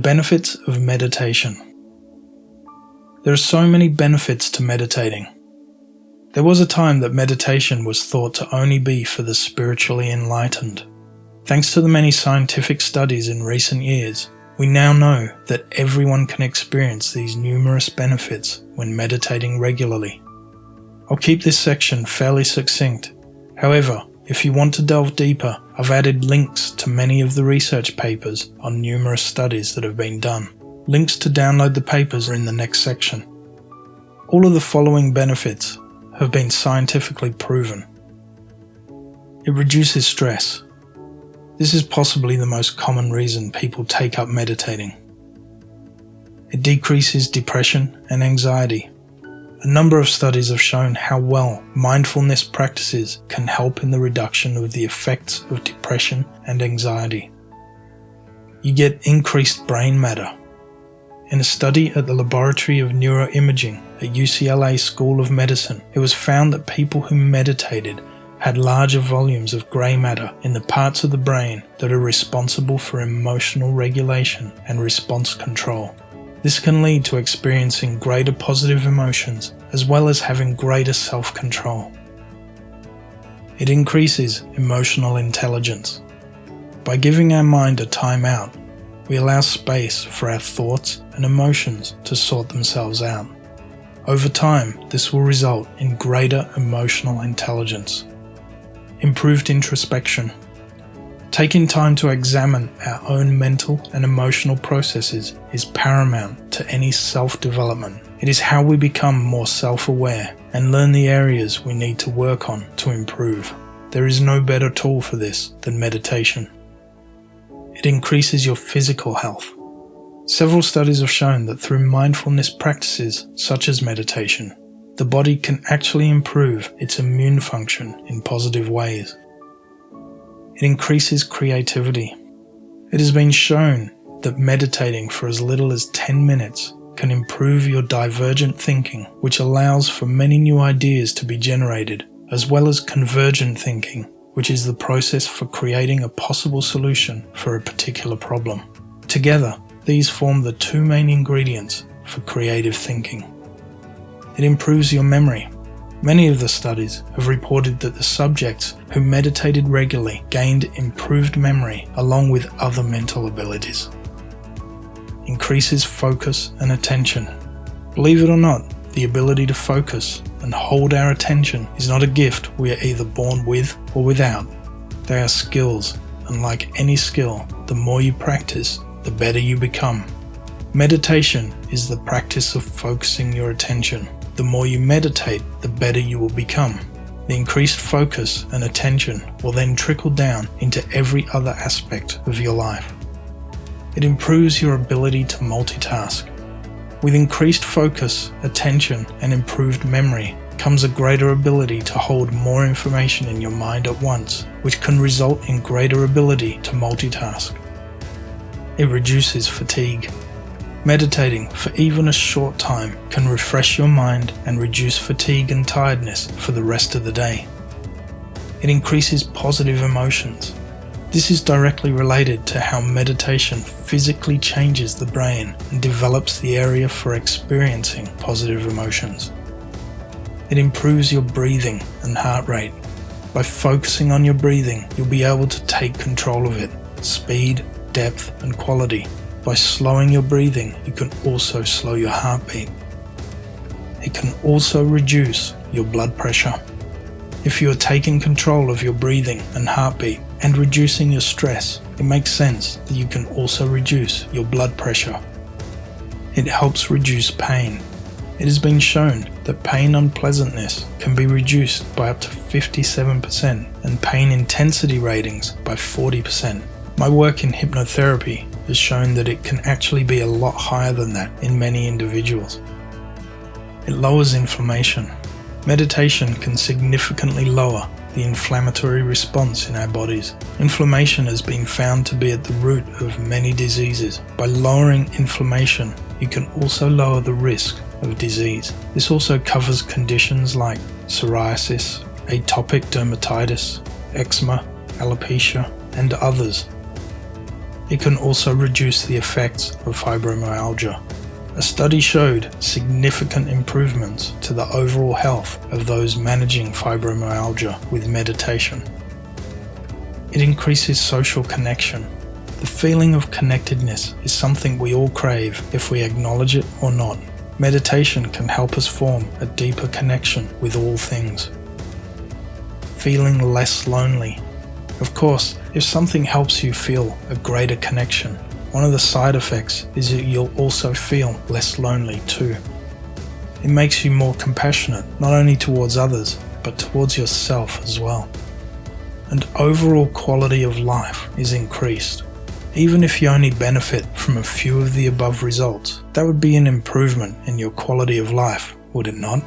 benefits of meditation. There are so many benefits to meditating. There was a time that meditation was thought to only be for the spiritually enlightened. Thanks to the many scientific studies in recent years, we now know that everyone can experience these numerous benefits when meditating regularly. I'll keep this section fairly succinct. However, if you want to delve deeper, I've added links to many of the research papers on numerous studies that have been done. Links to download the papers are in the next section. All of the following benefits have been scientifically proven. It reduces stress. This is possibly the most common reason people take up meditating. It decreases depression and anxiety. A number of studies have shown how well mindfulness practices can help in the reduction of the effects of depression and anxiety. You get increased brain matter. In a study at the Laboratory of Neuroimaging at UCLA School of Medicine, it was found that people who meditated had larger volumes of grey matter in the parts of the brain that are responsible for emotional regulation and response control. This can lead to experiencing greater positive emotions as well as having greater self-control. It increases emotional intelligence. By giving our mind a time out, we allow space for our thoughts and emotions to sort themselves out. Over time, this will result in greater emotional intelligence. Improved introspection. Taking time to examine our own mental and emotional processes is paramount to any self-development. It is how we become more self-aware and learn the areas we need to work on to improve. There is no better tool for this than meditation. It increases your physical health. Several studies have shown that through mindfulness practices such as meditation, the body can actually improve its immune function in positive ways. It increases creativity. It has been shown that meditating for as little as 10 minutes can improve your divergent thinking, which allows for many new ideas to be generated, as well as convergent thinking, which is the process for creating a possible solution for a particular problem. Together, these form the two main ingredients for creative thinking. It improves your memory. Many of the studies have reported that the subjects who meditated regularly gained improved memory along with other mental abilities. Increases focus and attention. Believe it or not, the ability to focus and hold our attention is not a gift we are either born with or without. They are skills, and like any skill, the more you practice, the better you become. Meditation is the practice of focusing your attention. The more you meditate, the better you will become. The increased focus and attention will then trickle down into every other aspect of your life. It improves your ability to multitask. With increased focus, attention, and improved memory comes a greater ability to hold more information in your mind at once, which can result in greater ability to multitask. It reduces fatigue. Meditating for even a short time can refresh your mind and reduce fatigue and tiredness for the rest of the day. It increases positive emotions. This is directly related to how meditation physically changes the brain and develops the area for experiencing positive emotions. It improves your breathing and heart rate. By focusing on your breathing, you'll be able to take control of it, speed, depth, and quality. By slowing your breathing, you can also slow your heartbeat. It can also reduce your blood pressure. If you are taking control of your breathing and heartbeat and reducing your stress, it makes sense that you can also reduce your blood pressure. It helps reduce pain. It has been shown that pain unpleasantness can be reduced by up to 57% and pain intensity ratings by 40%. My work in hypnotherapy has shown that it can actually be a lot higher than that in many individuals. It lowers inflammation. Meditation can significantly lower the inflammatory response in our bodies. Inflammation has been found to be at the root of many diseases. By lowering inflammation, you can also lower the risk of disease. This also covers conditions like psoriasis, atopic dermatitis, eczema, alopecia, and others. It can also reduce the effects of fibromyalgia. A study showed significant improvements to the overall health of those managing fibromyalgia with meditation. It increases social connection. The feeling of connectedness is something we all crave, if we acknowledge it or not. Meditation can help us form a deeper connection with all things. Feeling less lonely. Of course, if something helps you feel a greater connection, one of the side effects is that you'll also feel less lonely too. It makes you more compassionate, not only towards others, but towards yourself as well. And overall quality of life is increased. Even if you only benefit from a few of the above results, that would be an improvement in your quality of life, would it not?